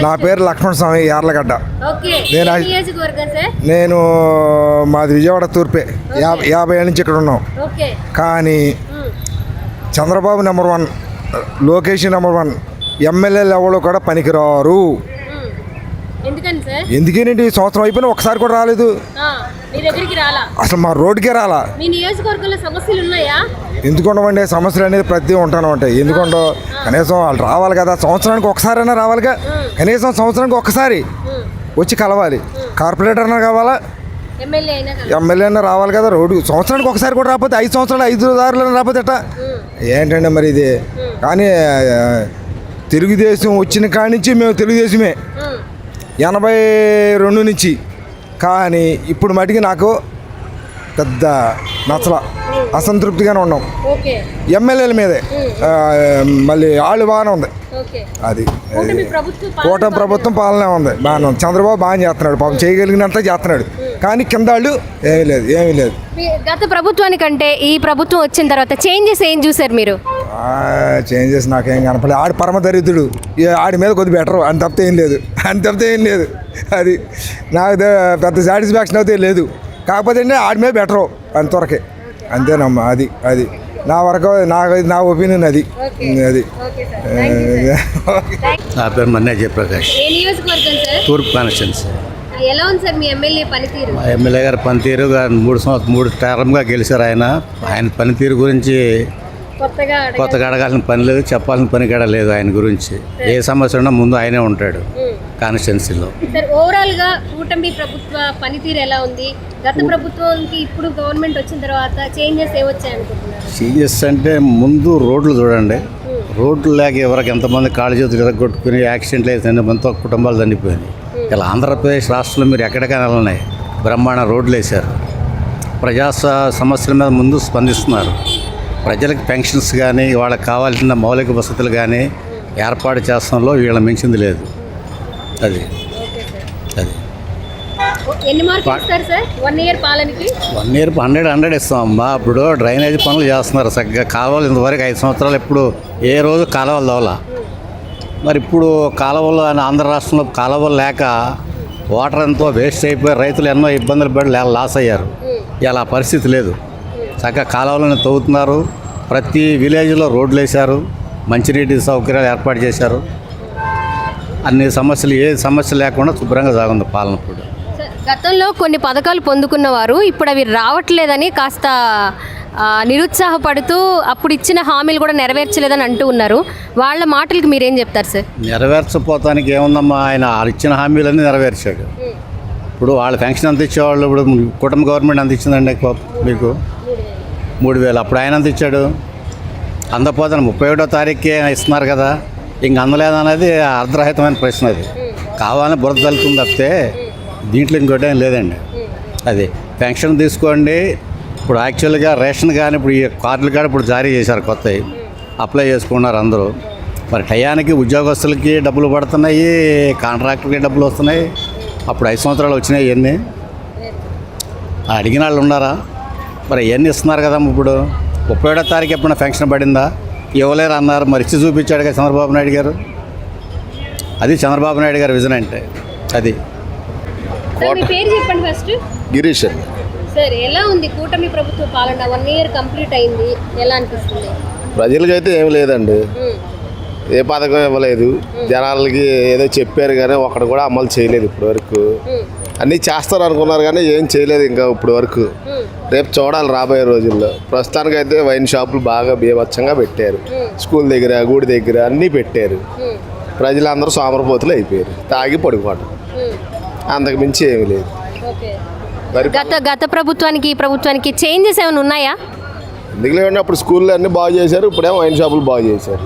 నా పేరు లక్ష్మణ స్వామి యార్లగడ్డ. నేను మాది విజయవాడ తూర్పే. 50 ఏళ్ళ నుంచి ఇక్కడ ఉన్నాం. కానీ చంద్రబాబు నెంబర్ 1, లోకేష్ నెంబర్ 1, ఎమ్మెల్యేలు ఎవరు కూడా పనికిరారు. ఎందుకేనండి, సంవత్సరం అయిపోయినా ఒకసారి కూడా రాలేదు. అసలు మా రోడ్డుకే రాలా. ఎందుకు ఉండవండి సమస్యలు అనేది ప్రతి ఉంటాను ఉంటాయి. ఎందుకుండో కనీసం వాళ్ళు రావాలి కదా, సంవత్సరానికి ఒకసారైనా రావాలిగా. కనీసం సంవత్సరానికి ఒక్కసారి వచ్చి కలవాలి. కార్పొరేటర్ అయినా కావాలా, ఎమ్మెల్యే అయినా రావాలి కదా. రోడ్డు సంవత్సరానికి ఒకసారి కూడా రాకపోతే 5 సంవత్సరాలు 5 దారులు రాకపోతే ఎట్టా ఏంటండి మరి ఇది. కానీ తెలుగుదేశం వచ్చిన కాడి నుంచి మేము తెలుగుదేశమే 82 నుంచి. కానీ ఇప్పుడు మటుకి నాకు పెద్ద నచ్చల, అసంతృప్తిగానే ఉన్నాం ఎమ్మెల్యేల మీదే. మళ్ళీ వాళ్ళు బాగానే ఉంది. అది కూటమి ప్రభుత్వం పాలనే ఉంది, బాగానే ఉంది. చంద్రబాబు బాగా చేస్తున్నాడు, పాపం చేయగలిగినంత చేస్తున్నాడు. కానీ కింద వాళ్ళు ఏమీ లేదు. గత ప్రభుత్వానికంటే ఈ ప్రభుత్వం వచ్చిన తర్వాత చేంజెస్ ఏం చూసారు మీరు? చేంజెస్ నాకేం కనపడలేదు. ఆడి పరమ దరిద్రుడు, ఆడి మీద కొద్ది బెటరు అని తప్పితే ఏం లేదు. అది నాకు పెద్ద సాటిస్ఫాక్షన్ అయితే లేదు. కాకపోతే ఆడి మీద బెటరు అంతవరకే, అంతేనమ్మా. అది నా వరకు నా ఒపీనియన్ అది. నా పేరు మన్నే జయప్రకాష్, తూర్పు కాన్స్టిట్యున్సీ. ఎలా ఉంది సార్ మీ ఎమ్మెల్యే పనితీరు? మా ఎమ్మెల్యే గారి పనితీరు 3 టర్మ్గా గెలిచారు. ఆయన పనితీరు గురించి కొత్తగా అడగాల్సిన పని లేదు, చెప్పాల్సిన పని కూడా లేదు. ఆయన గురించి ఏ సమస్య ఉన్నా ముందు ఆయనే ఉంటాడు కాన్స్టిట్యున్సీలో. ఓవరాల్ గా కూటమి ప్రభుత్వ పనితీరు ఎలా ఉంది? గత ప్రభుత్వానికి ఇప్పుడు గవర్నమెంట్ వచ్చిన తర్వాత చేంజెస్ ఏమొచ్చాయి అనుకుంటున్నారు? చేంజెస్ అంటే ముందు రోడ్లు చూడండి. రోడ్లు లేక ఎవరికి ఎంతమంది కాళ్ళు చేతులు ఎరగొట్టుకుని యాక్సిడెంట్లు అయితే ఎంతమంది కుటుంబాలు చనిపోయినాయి. ఇలా ఆంధ్రప్రదేశ్ రాష్ట్రంలో మీరు ఎక్కడికైనా వెళ్ళినాయి, బ్రహ్మాండ రోడ్లు వేశారు. ప్రజా సమస్యల మీద ముందు స్పందిస్తున్నారు. ప్రజలకు పెన్షన్స్ కానీ వాళ్ళకి కావాల్సిన మౌలిక వసతులు కానీ ఏర్పాటు చేస్తాంలో వీళ్ళ మించింది లేదు. అది ఎన్ని మార్కులు ఇస్తారు సార్ 1 ఇయర్ పాలనకి? 1 ఇయర్ 100 ఇస్తామమ్మా. ఇప్పుడు డ్రైనేజ్ పనులు చేస్తున్నారు చక్కగా. కాలువలు ఇంతవరకు 5 సంవత్సరాలు ఎప్పుడు ఏ రోజు కాలువలు దోలా. మరి ఇప్పుడు కాలువలు ఆంధ్ర రాష్ట్రంలో కాలువలు లేక వాటర్ ఎంతో వేస్ట్ అయిపోయి రైతులు ఎన్నో ఇబ్బందులు పడి లాస్ అయ్యారు. ఇలా పరిస్థితి లేదు. చక్కగా కాలువలను తవ్వుతున్నారు. ప్రతి విలేజ్లో రోడ్లు వేశారు, మంచినీటి సౌకర్యాలు ఏర్పాటు చేశారు. అన్ని సమస్యలు ఏ సమస్య లేకుండా శుభ్రంగా సాగుంది పాలన. ఇప్పుడు గతంలో కొన్ని పథకాలు పొందుకున్నవారు ఇప్పుడు అవి రావట్లేదని కాస్త నిరుత్సాహపడుతూ అప్పుడు ఇచ్చిన హామీలు కూడా నెరవేర్చలేదని అంటూ ఉన్నారు. వాళ్ళ మాటలకు మీరేం చెప్తారు సార్? నెరవేర్చపోతానికి ఏముందమ్మా, ఆయన ఇచ్చిన హామీలన్నీ నెరవేర్చాడు. ఇప్పుడు వాళ్ళ పెన్షన్ అంత ఇచ్చేవాళ్ళు ఇప్పుడు కుటుంబ గవర్నమెంట్ అంత ఇచ్చిందండి మీకు 3000. అప్పుడు ఆయన అంత ఇచ్చాడు. అందపోతాను 31వ తారీఖుకే ఇస్తున్నారు కదా, ఇంక అందలేదనేది అర్ధరహితమైన ప్రశ్న. అది కావాలని బురద తలుతుంది తప్పితే దీంట్లో ఇంకోటి ఏం లేదండి. అది పెన్షన్ తీసుకోండి. ఇప్పుడు యాక్చువల్గా రేషన్ కానీ ఇప్పుడు ఈ కార్డులు కానీ ఇప్పుడు జారీ చేశారు, కొత్తవి అప్లై చేసుకున్నారు అందరూ. మరి టయానికి ఉద్యోగస్తులకి డబ్బులు పడుతున్నాయి, కాంట్రాక్టర్కి డబ్బులు వస్తున్నాయి. అప్పుడు 5 సంవత్సరాలు వచ్చినాయి. ఇవన్నీ అడిగిన వాళ్ళు ఉన్నారా? మరి ఇవన్నీ ఇస్తున్నారు కదా. ఇప్పుడు 31వ తారీఖు ఎప్పుడైనా పెన్షన్ పడిందా? ఇవ్వలేరు అన్నారు. మరి ఇచ్చి చూపించాడు కదా చంద్రబాబు నాయుడు గారు. అది చంద్రబాబు నాయుడు గారి విజన్ అంటే. అది చెప్పండి ఫస్ట్. గిరీష్ సార్, ఎలా ఉంది కూటమి ప్రభుత్వ పాలన? 1 ఇయర్ కంప్లీట్ అయింది, ఎలా అనిపిస్తుంది? ప్రజలకైతే ఏమి లేదండి, ఏ పథకం ఇవ్వలేదు. జనాలకి ఏదో చెప్పారు కానీ ఒక్కడు కూడా అమలు చేయలేదు ఇప్పటి వరకు. అన్నీ చేస్తారు అనుకున్నారు కానీ ఏం చేయలేదు ఇంకా ఇప్పటి వరకు. రేపు చూడాలి రాబోయే రోజుల్లో. ప్రస్తుతానికైతే వైన్ షాపులు బాగా బీభత్సంగా పెట్టారు. స్కూల్ దగ్గర, గుడి దగ్గర అన్నీ పెట్టారు. ప్రజలందరూ సోమరపోతులు అయిపోయారు, తాగి పడుకోవడం, అంతకు మించి ఏమీ లేదు. గత ప్రభుత్వానికి ఈ ప్రభుత్వానికి చేంజెస్ ఏమైనా ఉన్నాయా? ఎందుకులేండి, అప్పుడు స్కూల్లో అన్నీ బాగు చేశారు, ఇప్పుడేమో వైన్ షాపులు బాగు చేశారు.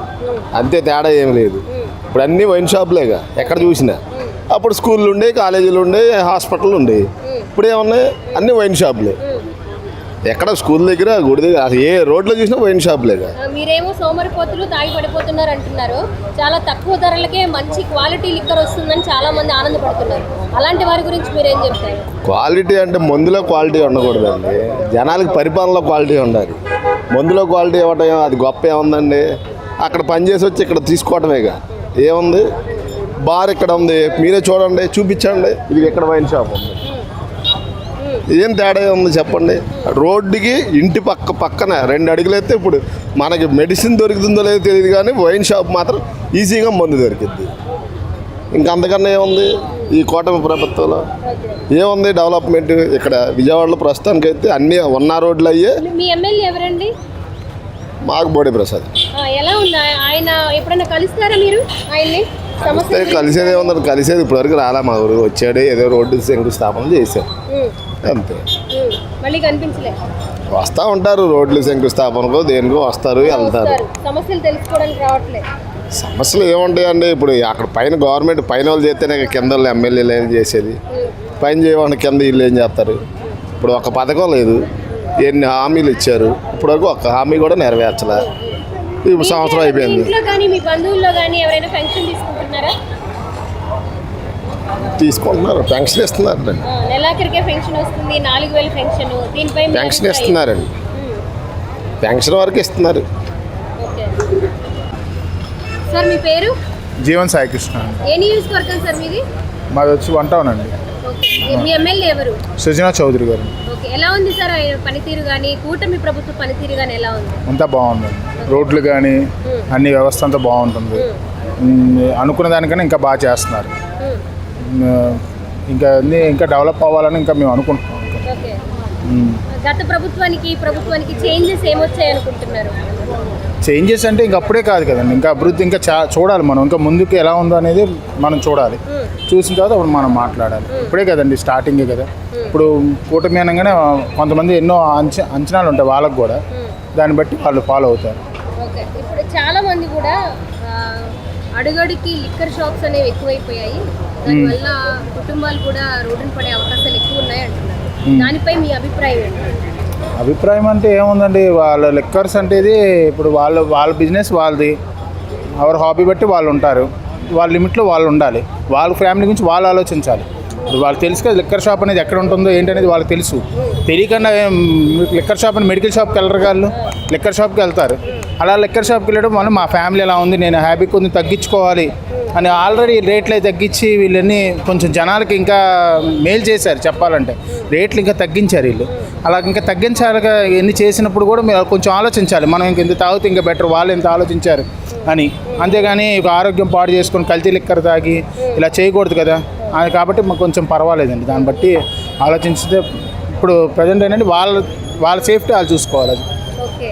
అంతే, తేడా ఏమి లేదు. ఇప్పుడు అన్నీ వైన్ షాపులేగా ఎక్కడ చూసినా. అప్పుడు స్కూళ్ళు ఉండే, కాలేజీలు ఉండే, హాస్పిటల్ ఉండే. ఇప్పుడు ఏమన్నాయి, అన్నీ వైన్ షాపులే. ఎక్కడ స్కూల్ దగ్గర, గుడి దగ్గర, అసలు ఏ రోడ్లో చూసినా వైన్ షాపులేగా. మీరేమో సోమరిపోతులు తాగి పడిపోతున్నారు అంటున్నారు. చాలా తక్కువ ధరలకే మంచి క్వాలిటీ లిక్కర్ వస్తుందని చాలా మంది ఆనందపడుతున్నారు. అలాంటి వారి గురించి మీరేం చెప్తారు? క్వాలిటీ అంటే మందులో క్వాలిటీ ఉండకూడదండి, జనాలకి పరిపాలనలో క్వాలిటీ ఉండాలి. మందులో క్వాలిటీ ఇవ్వటం అది గొప్ప ఏముందండి? అక్కడ పనిచేసి వచ్చి ఇక్కడ తీసుకోవటమేగా. ఏముంది? బార్ ఇక్కడ ఉంది, మీరే చూడండి, చూపించండి. ఇది ఇక్కడ వైన్ షాప్ ఉంది. ఏం తేడా ఉంది చెప్పండి? రోడ్డుకి ఇంటి పక్కన 2 అడుగులు అయితే ఇప్పుడు మనకి మెడిసిన్ దొరుకుతుందో లేదో తెలియదు, కానీ వైన్ షాప్ మాత్రం ఈజీగా మందు దొరికిద్ది. ఇంకా అంతకన్నా ఏముంది ఈ కూటమి ప్రభుత్వంలో? ఏముంది డెవలప్మెంట్? ఇక్కడ విజయవాడలో ప్రస్తుతానికి అయితే అన్నీ ఉన్న రోడ్లు అయ్యే. మీ ఎమ్మెల్యే ఎవరండి? మాకు బోడే ప్రసాద్. ఎలా ఉంది ఆయన? ఎప్పుడైనా కలుస్తారా మీరు ఆయన్ని? సమస్య కలిసేది ఏముందని, కలిసేది ఇప్పటివరకు రాలే. మా ఊరు వచ్చాడు, ఏదో రోడ్డు శంకుస్థాపన చేశారు, అంతే. మళ్ళీ కనిపించలే. వస్తూ ఉంటారు, రోడ్లు శంకుస్థాపనకో దేనికో వస్తారు, వెళ్తారు. సమస్యలు తెలుసుకోవడానికి రావట్లేదు. సమస్యలు ఏముంటాయండి? ఇప్పుడు అక్కడ పైన గవర్నమెంట్ పైన వాళ్ళు చేస్తేనే కింద వాళ్ళు ఎమ్మెల్యేలు ఏం చేసేది. పైన చేయకుండా కింద వీళ్ళు ఏం చేస్తారు? ఇప్పుడు ఒక పథకం లేదు, ఎన్ని హామీలు ఇచ్చారు, ఇప్పటివరకు ఒక్క హామీ కూడా నెరవేర్చలే. ఇప్పుడు సంవత్సరం అయిపోయింది. ఇంట్లో కానీ మీ బంధువుల్లో కానీ ఎవరైనా పెన్షన్ తీసుకుంటున్నారా? తీసుకుంటున్నారు, పెన్షన్ ఇస్తున్నారండి. నెలాఖరికే పెన్షన్ వస్తుంది, 4000 పెన్షన్. దీనిపై మీ పెన్షన్ అభిప్రాయం? ఇస్తున్నారండి, పెన్షన్ వరకు ఇస్తున్నారు. ఓకే సార్, మీ పేరు? జీవన్ సాయికృష్ణ. ఏ నియోజకవర్గం సార్ మీది? మాది వచ్చి 1 టౌన్ అండి. ఓకే, మీ ఎమ్మెల్యే ఎవరు? సృజనా చౌదరి గారు. ఓకే, ఎలా ఉంది సార్ ఆయన పనితీరు కానీ, కూటమి ప్రభుత్వ పనితీరు కానీ ఎలా ఉంది? అంతా బాగుందండి, రోడ్లు కానీ అన్ని వ్యవస్థ అంతా బాగుంటుంది. అనుకున్న దానికన్నా ఇంకా బాగా చేస్తున్నారు. ఇంకా డెవలప్ అవ్వాలని ఇంకా మేము అనుకుంటున్నాం. ఓకే, గత ప్రభుత్వానికి ఈ ప్రభుత్వానికి చేంజెస్ ఏమొచ్చాయి అనుకుంటున్నారు? చేంజెస్ అంటే ఇంకా అప్పుడే కాదు కదండి, ఇంకా అభివృద్ధి ఇంకా చూడాలి మనం, ఇంకా ముందుకు ఎలా ఉందో అనేది మనం చూడాలి. చూసిన తర్వాత అప్పుడు మనం మాట్లాడాలి. ఇప్పుడే కదండి, స్టార్టింగే కదా. ఇప్పుడు కూటమి అనగానే కొంతమంది ఎన్నో అంచనాలు ఉంటాయి వాళ్ళకు కూడా, దాన్ని బట్టి వాళ్ళు ఫాలో అవుతారు. ఓకే, ఇప్పుడు చాలా మంది కూడా అడుగడుకి లిక్కర్ షాప్స్ అనేవి ఎక్కువైపోయాయి, దానివల్ల కుటుంబాలు కూడా రోడ్డున పడే అవకాశాలు ఎక్కువ ఉన్నాయి అంటున్నారు. దానిపై మీ అభిప్రాయం ఏంటి? అభిప్రాయం అంటే ఏముందండి, వాళ్ళ లిక్కర్స్ అంటే ఇది ఇప్పుడు వాళ్ళ బిజినెస్ వాళ్ళది, ఎవరి హాబీ బట్టి వాళ్ళు ఉంటారు, వాళ్ళ లిమిట్లో వాళ్ళు ఉండాలి, వాళ్ళ ఫ్యామిలీ గురించి వాళ్ళు ఆలోచించాలి. ఇప్పుడు వాళ్ళకి తెలుసు కదా లిక్కర్ షాప్ అనేది ఎక్కడ ఉంటుందో ఏంటనేది వాళ్ళకి తెలుసు. తెలియకుండా లిక్కర్ షాప్ అని మెడికల్ షాప్కి వెళ్ళరు, వాళ్ళు లిక్కర్ షాప్కి వెళ్తారు. అలా లిక్కర్ షాప్కి వెళ్ళడం వల్ల మా ఫ్యామిలీ ఎలా ఉంది, నేను హ్యాపీ కొంచెం తగ్గించుకోవాలి అని ఆల్రెడీ రేట్లు అయితే తగ్గించి వీళ్ళని కొంచెం జనాలకి ఇంకా మేలు చేశారు. చెప్పాలంటే రేట్లు ఇంకా తగ్గించారు వీళ్ళు. అలా ఇంకా తగ్గించాలిగా ఎన్ని చేసినప్పుడు కూడా మీరు కొంచెం ఆలోచించాలి, మనం ఇంక ఎంత తాగితే ఇంకా బెటర్, వాళ్ళు ఎంత ఆలోచించారు అని. అంతేగాని ఇక ఆరోగ్యం పాడు చేసుకొని కల్తీ లిక్కర్ తాగి ఇలా చేయకూడదు కదా. అది కాబట్టి మాకు కొంచెం పర్వాలేదండి, దాన్ని బట్టి ఆలోచించితే ఇప్పుడు ప్రజెంట్ ఏంటంటే వాళ్ళ సేఫ్టీ వాళ్ళు చూసుకోవాలి. అది ఓకే,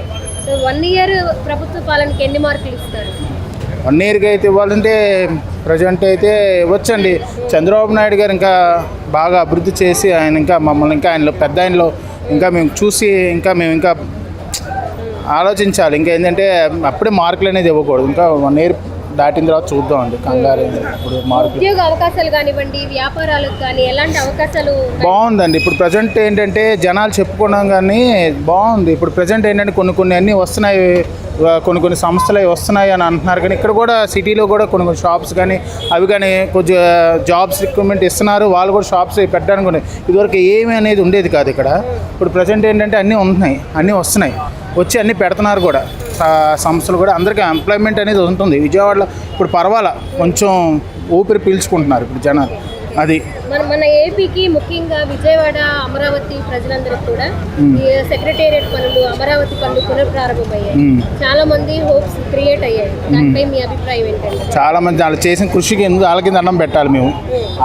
1 ఇయర్ ప్రభుత్వ పాలనకి ఎన్ని మార్కులు ఇస్తారు? 1 ఇయర్కి అయితే ఇవ్వాలంటే ప్రజెంట్ అయితే ఇవ్వచ్చండి. చంద్రబాబు నాయుడు గారు ఇంకా బాగా అభివృద్ధి చేసి ఆయన ఇంకా మమ్మల్ని ఇంకా ఆయనలో పెద్ద ఆయనలో ఇంకా మేము చూసి మేము ఇంకా ఆలోచించాలి. ఇంకా ఏంటంటే అప్పుడే మార్కులు అనేది ఇవ్వకూడదు, ఇంకా 1 ఇయర్ దాటిన తర్వాత చూద్దామండి. కంగారు ఇప్పుడు మార్కులు, ఉద్యోగ అవకాశాలు కానివ్వండి, వ్యాపారాలకు కానీ ఎలాంటి అవకాశాలు ఉన్నాయి? బాగుందండి. ఇప్పుడు ప్రజెంట్ ఏంటంటే జనాలు చెప్పుకున్నాం కానీ బాగుంది. ఇప్పుడు ప్రజెంట్ ఏంటంటే కొన్ని అన్నీ వస్తున్నాయి, కొన్ని సంస్థలు వస్తున్నాయి అని అంటున్నారు. కానీ ఇక్కడ కూడా సిటీలో కూడా కొన్ని షాప్స్ కానీ అవి కానీ కొంచెం జాబ్స్ రిక్రూట్మెంట్ ఇస్తున్నారు. వాళ్ళు కూడా షాప్స్ పెట్టడానికి ఉన్నాయి. ఇదివరకు ఏమీ అనేది ఉండేది కాదు ఇక్కడ. ఇప్పుడు ప్రజెంట్ ఏంటంటే అన్నీ ఉంటున్నాయి, అన్నీ వస్తున్నాయి, వచ్చి అన్నీ పెడుతున్నారు కూడా. సంస్థలు కూడా అందరికీ ఎంప్లాయ్మెంట్ అనేది ఉంటుంది. విజయవాడలో ఇప్పుడు పర్వాలా, కొంచెం ఊపిరి పీల్చుకుంటున్నారు ఇప్పుడు జనాలు. అది మన ఏపీకి ముఖ్యంగా విజయవాడ అమరావతి ప్రజలందరికీ కూడా ఈ సెక్రటేరియట్ పనులు, అమరావతి పనులు పునఃప్రారంభమయ్యాయి. చాలా మంది హోప్స్ క్రియేట్ అయ్యాయి. దానిపై మీ అభిప్రాయం ఏంటంటే? చాలా మంది వాళ్ళు చేసిన కృషికి వాళ్ళకి దండం పెట్టాలి. మేము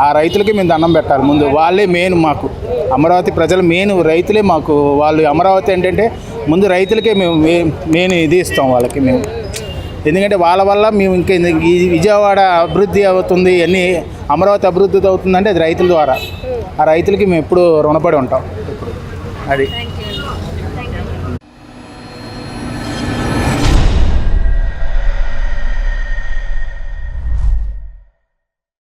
ఆ రైతులకి మేము దండం పెట్టాలి ముందు. వాళ్ళే మెయిన్ మాకు, అమరావతి ప్రజలు మెయిన్ రైతులే మాకు. వాళ్ళు అమరావతి ఏంటంటే ముందు రైతులకే మేము మెయిన్ ఇది ఇస్తాం వాళ్ళకి మేము. ఎందుకంటే వాళ్ళ వల్ల మేము ఇంకా ఈ విజయవాడ అభివృద్ధి అవుతుంది, అన్నీ అమరావతి అభివృద్ధి అవుతుందంటే అది రైతుల ద్వారా. ఆ రైతులకి మేము ఎప్పుడు రుణపడి ఉంటాం. అది